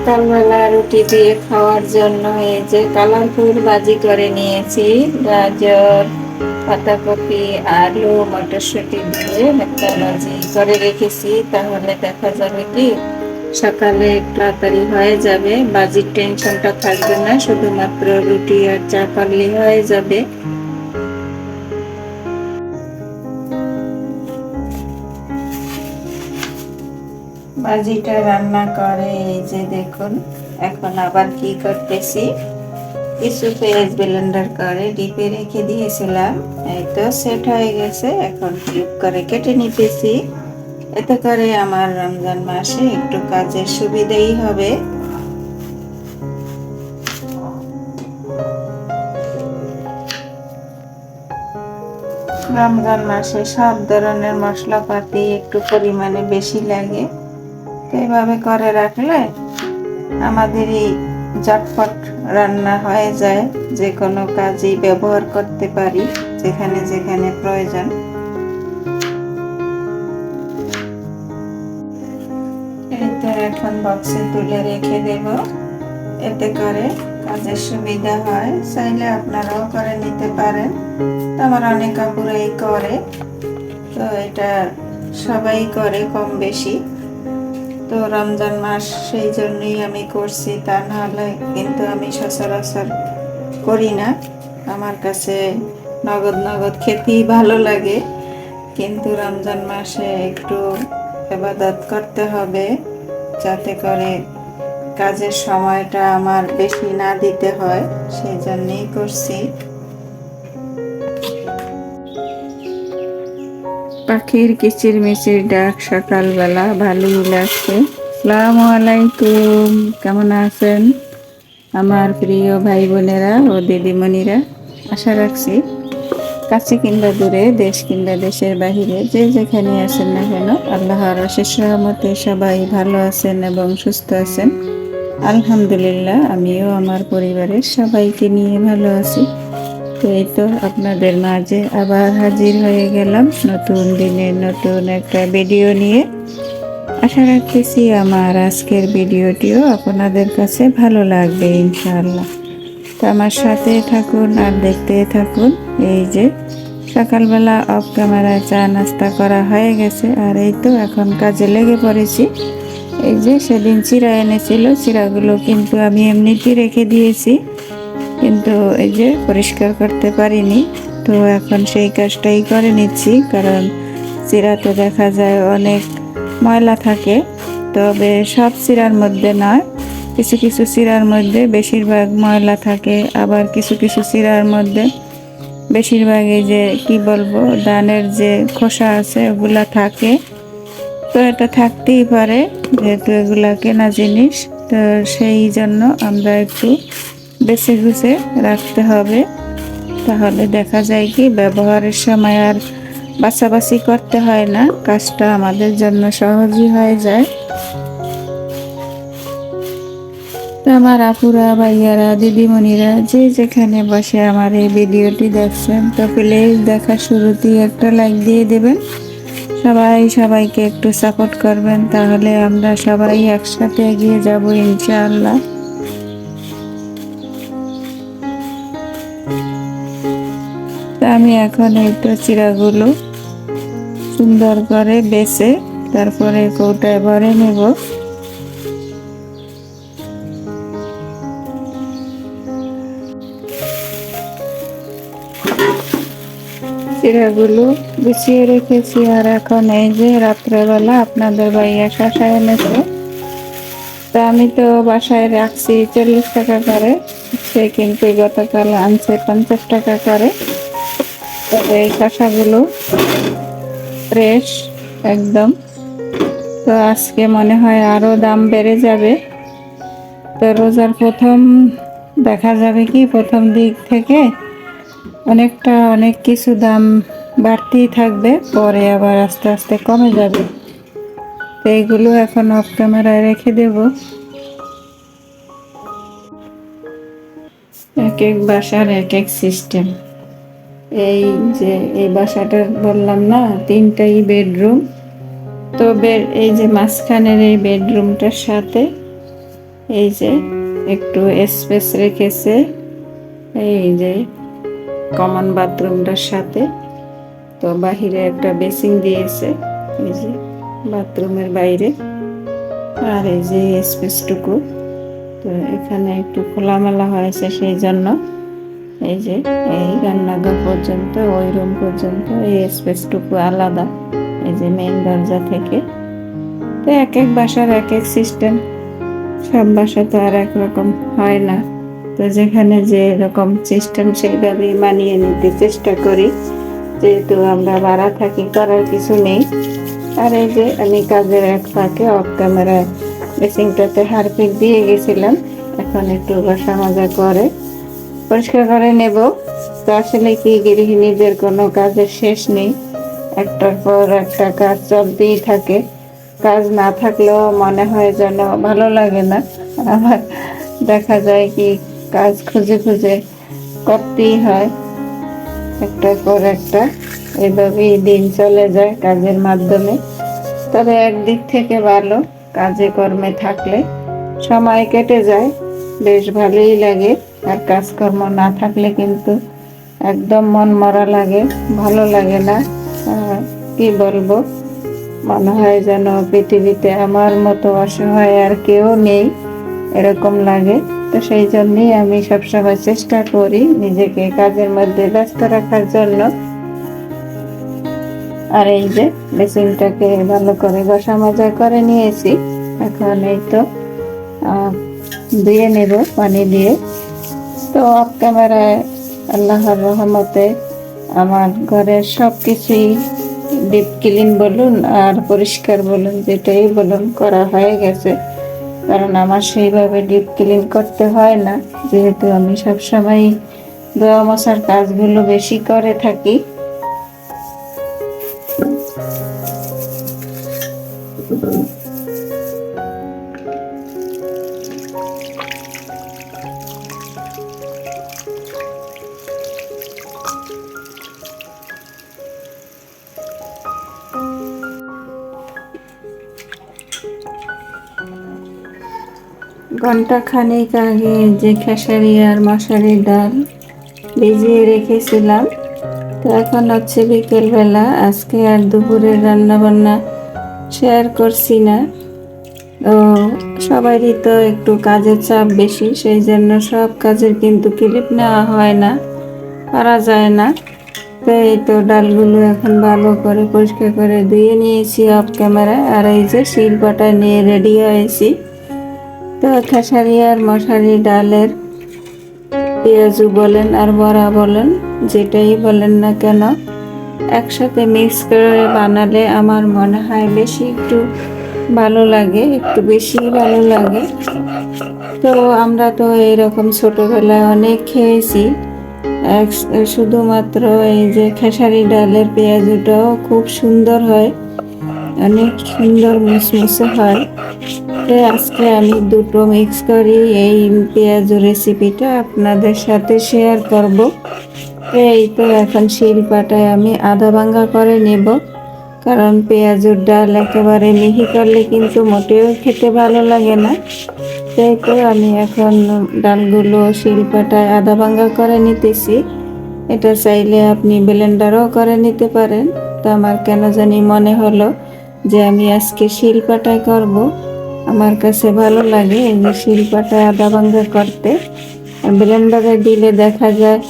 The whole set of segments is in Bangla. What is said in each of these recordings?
সকালবেলা রুটি দিয়ে খাওয়ার জন্য এই যে কালারফুল ভাজি করে নিয়েছি। গাজর, পাতাকপি, আলু, মটরশুঁটি দিয়ে একটা ভাজি করে রেখেছি। তাহলে দেখা যাবে কি সকালে তাড়াতাড়ি হয়ে যাবে, ভাজির টেনশনটা থাকবে না, শুধুমাত্র রুটি আর চা করলে হয়ে যাবে। ভাজিটা রান্না করে এই যে দেখুন। এখন আবার কি করতেছি, কিছু পেঁয়াজ ব্লেন্ডার করে ডিপে রেখে দিয়েছিলাম, এই তো সেট হয়ে গেছে। এখন কিউব করে কেটে নিতেছি। এতে করে আমার রমজান মাসে একটু কাজের সুবিধাই হবে। রমজান মাসে সব ধরনের মশলাপাতি একটু পরিমাণে বেশি লাগে, তো এভাবে করে রাখলে আমাদের এই ঝটপট রান্না হয়ে যায়, যে কোনো কাজেই ব্যবহার করতে পারি যেখানে যেখানে প্রয়োজন। এই তো এখন বক্সে তুলে রেখে দেব, এতে করে কাজের সুবিধা হয়। চাইলে আপনারাও করে নিতে পারেন। আমার অনেক আপুরাই করে, তো এটা সবাই করে কম বেশি। তো রমজান মাস সেই জন্যই আমি করছি, তা নাহলে কিন্তু আমি সচরাচর করি না। আমার কাছে নগদ নগদ খেতেই ভালো লাগে, কিন্তু রমজান মাসে একটু ইবাদত করতে হবে, যাতে করে কাজের সময়টা আমার বেশি না দিতে হয়, সেই জন্যই করছি। পাখির কিচিরমিচির ডাক সকালবেলা ভালোই লাগছে। আসসালামু আলাইকুম, কেমন আছেন আমার প্রিয় ভাই বোনেরা ও দিদিমণিরা? আশা রাখছি কাছে কিংবা দূরে, দেশ কিংবা দেশের বাহিরে, যে যেখানে আছেন না কেন, আল্লাহর অশেষ রহমতে সবাই ভালো আছেন এবং সুস্থ আছেন। আলহামদুলিল্লাহ, আমিও আমার পরিবারের সবাইকে নিয়ে ভালো আছি। তো এই তো আপনাদের মাঝে আবার হাজির হয়ে গেলাম নতুন দিনের নতুন একটা ভিডিও নিয়ে। আশা রাখতেছি আমার আজকের ভিডিওটিও আপনাদের কাছে ভালো লাগবে ইনশাআল্লাহ। তো আমার সাথে থাকুন আর দেখতে থাকুন। এই যে সকালবেলা অফ ক্যামেরায় চা নাস্তা করা হয়ে গেছে, আর এই তো এখন কাজে লেগে পড়েছি। এই যে সেদিন চিড়া এনেছিল, চিড়াগুলো কিন্তু আমি এমনিতেই রেখে দিয়েছি, কিন্তু এই যে পরিষ্কার করতে পারিনি। তো এখন সেই কাজটাই করে নিচ্ছি, কারণ চিড়াতে দেখা যায় অনেক ময়লা থাকে। তবে সব চিড়ার মধ্যে নয়, কিছু কিছু চিড়ার মধ্যে বেশিরভাগ ময়লা থাকে, আবার কিছু কিছু চিড়ার মধ্যে বেশিরভাগ এই যে কি বলবো, ধানের যে খোসা আছে ওগুলা থাকে। তো এটা থাকতেই পারে, যেহেতু এগুলা কেনা জিনিস, তো সেই জন্য আমরা একটু বেছে গুছে রাখতে হবে। তাহলে দেখা যায় কি ব্যবহারের সময় আর বাছাবাছি করতে হয় না, কাজটা আমাদের জন্য সহজই হয়ে যায়। তো আমার আপুরা, ভাইয়ারা, দিদিমণিরা যে যেখানে বসে আমার এই ভিডিওটি দেখছেন, তো প্লিজ দেখা শুরুতেই একটা লাইক দিয়ে দেবেন। সবাই সবাইকে একটু সাপোর্ট করবেন, তাহলে আমরা সবাই একসাথে এগিয়ে যাব ইনশাআল্লাহ। আমি এখন এই তো চিড়াগুলো সুন্দর করে বেছে তারপরে কৌটায় ভরে নেব। চিড়াগুলো গুছিয়ে রেখেছি, আর এখন এই যে রাত্রেবেলা আপনাদের ভাইয়া শশা এনেছে। তা আমি তো বাসায় রাখছি 40 টাকা করে, সে কিন্তু গতকাল আনছে 50 টাকা করে। তবে এই শশাগুলো ফ্রেশ একদম। তো আজকে মনে হয় আরো দাম বেড়ে যাবে। তো রোজার প্রথম দেখা যাবে কি প্রথম দিক থেকে অনেক কিছু দাম বাড়তেই থাকবে, পরে আবার আস্তে আস্তে কমে যাবে। তো এইগুলো এখন অফ ক্যামেরায় রেখে দেব। এক এক বাসার এক এক সিস্টেম। এই যে এই বাসাটার বললাম না, 3টাই বেডরুম। তো এই যে মাঝখানের এই বেডরুমটার সাথে এই যে একটু স্পেস রেখেছে, এই যে কমন বাথরুমটার সাথে। তো বাহিরে একটা বেসিং দিয়েছে, এই যে বাথরুমের বাইরে। আর এই যে স্পেসটুকু, তো এখানে একটু খোলামেলা হয়েছে, সেই জন্য এই যে এই রান্নাঘর পর্যন্ত, ওই রুম পর্যন্ত এই স্পেসটুকু আলাদা, এই যে মেইন দরজা থেকে। তো এক এক বাসার এক এক সিস্টেম, সব বাসা তো আর একরকম হয় না। তো যেখানে যে রকম সিস্টেম সেইভাবেই মানিয়ে নিতে চেষ্টা করি, যেহেতু আমরা ভাড়া থাকি, করার কিছু নেই। আর এই যে আমি কাজের এক ফাঁকে অফ ক্যামেরায় বেসিংটাতে হারপিক দিয়ে গেছিলাম, এখন একটু ঘষা মাজা করে পরিষ্কার করে নেব। তো আসলে কি, গৃহিণীদের কোনো কাজের শেষ নেই, একটার পর একটা কাজ চলতেই থাকে। কাজ না থাকলেও মনে হয় যেন ভালো লাগে না, আবার দেখা যায় কি কাজ খুঁজে খুঁজে করতেই হয় একটার পর একটা। এভাবেই দিন চলে যায় কাজের মাধ্যমে। তবে একদিক থেকে ভালো, কাজে কর্মে থাকলে সময় কেটে যায়, বেশ ভালোই লাগে। আর কাজকর্ম না থাকলে কিন্তু একদম মন মরা লাগে, ভালো লাগে না। কি বলবো, মনে হয় যেন পৃথিবীতে আমার মতো অসহায় আর কেউ নেই, এরকম লাগে। তো সেই জন্যই আমি সবসময় চেষ্টা করি নিজেকে কাজের মধ্যে ব্যস্ত রাখার জন্য। আর এই যে বেসিনটাকে ভালো করে ঘষা মাজা করে নিয়েছি, এখন এই তো ধুয়ে নেব পানি দিয়ে। তো অফ ক্যামেরায় আল্লাহর রহমতে আমার ঘরের সব কিছুই ডিপ ক্লিন বলুন আর পরিষ্কার বলুন, যেটাই বলুন, করা হয়ে গেছে। কারণ আমার সেইভাবে ডিপ ক্লিন করতে হয় না, যেহেতু আমি সবসময় ধোয়া মশার কাজগুলো বেশি করে থাকি। ঘন্টা খানেক আগে যে খেসারি আর মশারির ডাল ভিজিয়ে রেখেছিলাম, তো এখন হচ্ছে বিকেলবেলা। আজকে আর দুপুরের রান্না বান্না শেয়ার করছি না। তো সবারই তো একটু কাজের চাপ বেশি, সেই জন্য সব কাজের কিন্তু ক্লিপ নেওয়া হয় না, পারা যায় না। তো এই তো ডালগুলো এখন ভালো করে পরিষ্কার করে ধুয়ে নিয়েছি অফ ক্যামেরায়। আর এই যে শিলপাটা নিয়ে রেডি হয়েছি। তো খেসারি আর মশারি ডালের পেঁয়াজু বলেন আর বড়া বলেন, যেটাই বলেন না কেন, একসাথে মিক্স করে বানালে আমার মনে হয় বেশি একটু ভালো লাগে, একটু বেশি ভালো লাগে। তো আমরা তো এইরকম ছোটবেলায় অনেক খেয়েছি। শুধুমাত্র এই যে খেসারি ডালের পেঁয়াজুটাও খুব সুন্দর হয়, অনেক সুন্দর মুসমুসে হয়। আজকে আমি দুটো মিক্স করি এই পেঁয়াজু রেসিপিটা আপনাদের সাথে শেয়ার করব। এই তো এখন শিলপাটায় আমি আধা ভাঙ্গা করে নেব, কারণ পেঁয়াজুর ডাল একেবারে মিহি করলে কিন্তু মোটেও খেতে ভালো লাগে না। তাই তো আমি এখন ডালগুলো শিলপাটায় আধা ভাঙ্গা করে নিতেছি। এটা চাইলে আপনি ব্লেন্ডারও করে নিতে পারেন। তো আমার কেন জানি মনে হলো যে আমি আজকে শিলপাটায় করব, আমার কাছে ভালো লাগে এই যে শিলপাটায় আধা ভাঙ্গা করতে। ব্লেন্ডারে দিলে দেখা যায়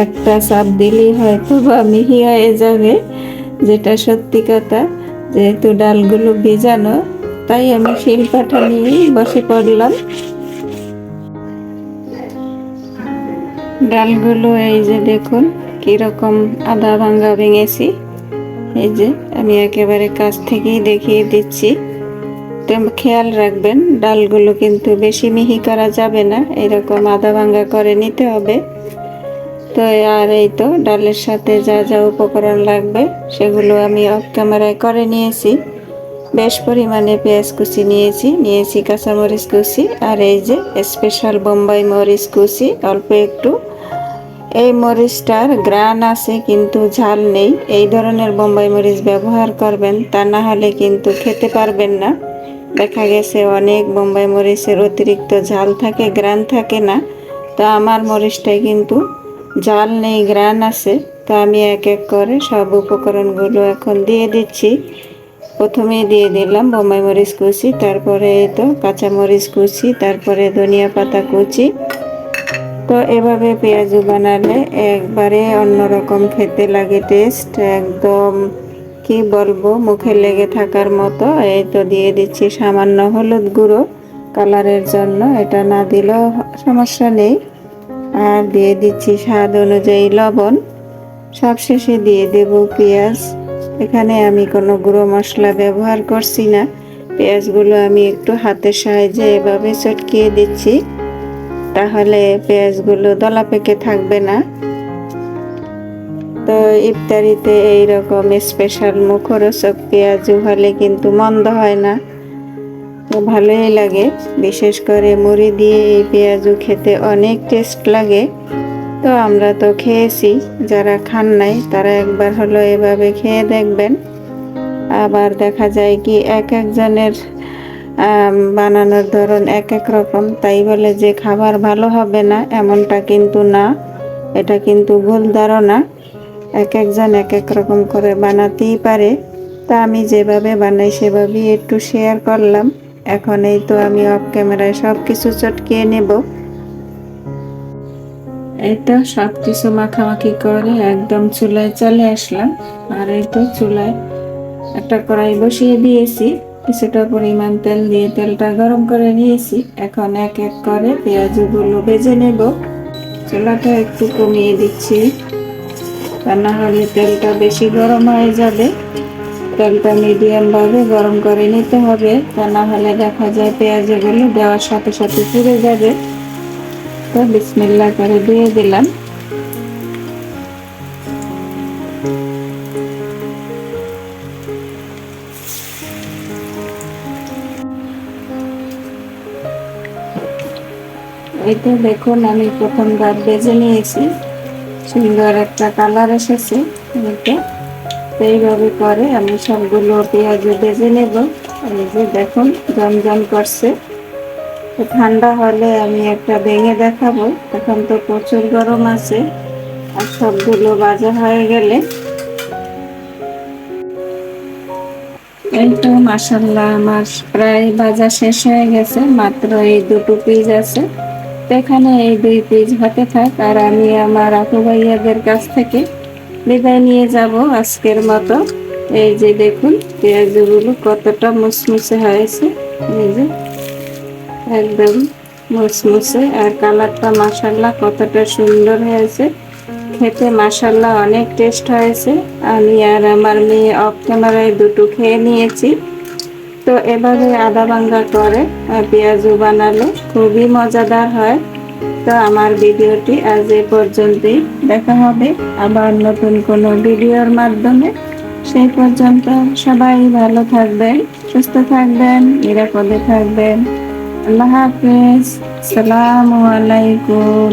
একটা চাপ দিলেই হয়তো বা মিহি হয়ে যাবে, যেটা সত্যি কথা। যেহেতু ডালগুলো ভেজানো, তাই আমি শিলপাটা নিয়েই বসে পড়লাম। ডালগুলো এই যে দেখুন কিরকম আধা ভাঙ্গা ভেঙেছি। এই যে আমি একেবারে কাছ থেকেই দেখিয়ে দিচ্ছি। তো খেয়াল রাখবেন, ডালগুলো কিন্তু বেশি মিহি করা যাবে না, এরকম আধা ভাঙ্গা করে নিতে হবে। তো আর এই তো ডালের সাথে যা যা উপকরণ লাগবে সেগুলো আমি অফ ক্যামেরায় করে নিয়েছি। বেশ পরিমাণে পেঁয়াজ কুচি নিয়েছি কাঁচামরিচ কুচি, আর এই যে স্পেশাল বোম্বাই মরিচ কুচি অল্প একটু। এই মরিচটার গ্রান আছে কিন্তু ঝাল নেই, এই ধরনের বোম্বাই মরিচ ব্যবহার করবেন, তা না হলে কিন্তু খেতে পারবেন না। দেখা গেছে অনেক বোম্বাই মরিচের অতিরিক্ত ঝাল থাকে, গ্রান থাকে না। তো আমার মরিচটাই কিন্তু ঝাল নেই, গ্রান আছে। তো আমি এক এক করে সব উপকরণগুলো এখন দিয়ে দিচ্ছি। প্রথমেই দিয়ে দিলাম বোম্বাই মরিচ কুচি, তারপরে তো কাঁচা মরিচ কুচি, তারপরে ধনিয়া পাতা কুচি। তো এভাবে পেঁয়াজু বানালে একবারে অন্যরকম খেতে লাগে, টেস্ট একদম কি বলবো, মুখে লেগে থাকার মতো। এই তো দিয়ে দিচ্ছি সামান্য হলুদ গুঁড়ো কালারের জন্য, এটা না দিলেও সমস্যা নেই। আর দিয়ে দিচ্ছি স্বাদ অনুযায়ী লবণ। সবশেষে দিয়ে দেব পেঁয়াজ। এখানে আমি কোনো গুঁড়ো মশলা ব্যবহার করছি না। পেঁয়াজগুলো আমি একটু হাতের সাহায্যে এভাবে চটকিয়ে দিচ্ছি, তাহলে পেঁয়াজগুলো দলা পেকে থাকবে না। তো ইফতারিতে এইরকম স্পেশাল মুখরোচক পেঁয়াজু হলে কিন্তু মন্দ হয় না, তো ভালোই লাগে। বিশেষ করে মুড়ি দিয়ে এই পেঁয়াজু খেতে অনেক টেস্ট লাগে। তো আমরা তো খেয়েছি, যারা খান নাই তারা একবার হলো এভাবে খেয়ে দেখবেন। আবার দেখা যায় কি এক একজনের বানানোর ধরন এক এক রকম, তাই বলে যে খাবার ভালো হবে না এমনটা কিন্তু না, এটা কিন্তু ভুল ধারণা। এক একজন এক এক রকম করে বানাতেই পারে। তা আমি যেভাবে বানাই সেভাবেই একটু শেয়ার করলাম। এখন এই তো আমি অফ ক্যামেরায় সব কিছু চটকিয়ে নেব। এই তো সব কিছু মাখামাখি করে একদম চুলায় চলে আসলাম। আর এই তো চুলায় একটা কড়াই বসিয়ে দিয়েছি, কিছুটা পরিমাণ তেল দিয়ে তেলটা গরম করে নিয়েছি। এখন এক এক করে পেঁয়াজগুলো ভেজে নেব। চুলাটা একটু কমিয়ে দিচ্ছি, তা না হলে তেলটা বেশি গরম হয়ে যাবে। তেলটা মিডিয়াম ভাবে গরম করে নিতে হবে, তা না হলে দেখা যায় পেঁয়াজগুলো দেওয়ার সাথে সাথে পুড়ে যাবে। তো বিসমিল্লাহ করে দিয়ে দিলাম। এই তো দেখুন আমি প্রথমবার ভেজে নিয়েছি, সুন্দর একটা কালার এসেছে। এইভাবে করে আমি সবগুলো পেঁয়াজ ভেজে নেব। এই যে দেখুন জমজম করছে। তো ঠান্ডা হলে আমি একটা ভেঙে দেখাবো, এখন তো প্রচুর গরম আছে। আর সবগুলো ভাজা হয়ে গেলে এই তো মাশাআল্লাহ আমার প্রায় ভাজা শেষ হয়ে গেছে, মাত্র এই দুটো পিস আছে। তো এখানে এই দুই পিস হতে থাক, আর আমি আমার আপু ভাইয়াদের কাছ থেকে বিদায় নিয়ে যাব আজকের মতো। এই যে দেখুন পেঁয়াজগুলো কতটা মুসমুসে হয়েছে, এই যে একদম মুসমুসে। আর কালারটা মাশাআল্লাহ কতটা সুন্দর হয়েছে, খেতে মাশাআল্লাহ অনেক টেস্ট হয়েছে। আমি আর আমার মেয়ে অফ ক্যামেরায় দুটো খেয়ে নিয়েছি। তো এভাবে আদা ভাঙ্গা করে পেঁয়াজু বানালে খুবই মজাদার হয়। তো আমার ভিডিওটি আজ এ পর্যন্তই, দেখা হবে আবার নতুন কোনো ভিডিওর মাধ্যমে। সেই পর্যন্ত সবাই ভালো থাকবেন, সুস্থ থাকবেন, নিরাপদে থাকবেন। আল্লাহ হাফেজ, আসসালামু আলাইকুম।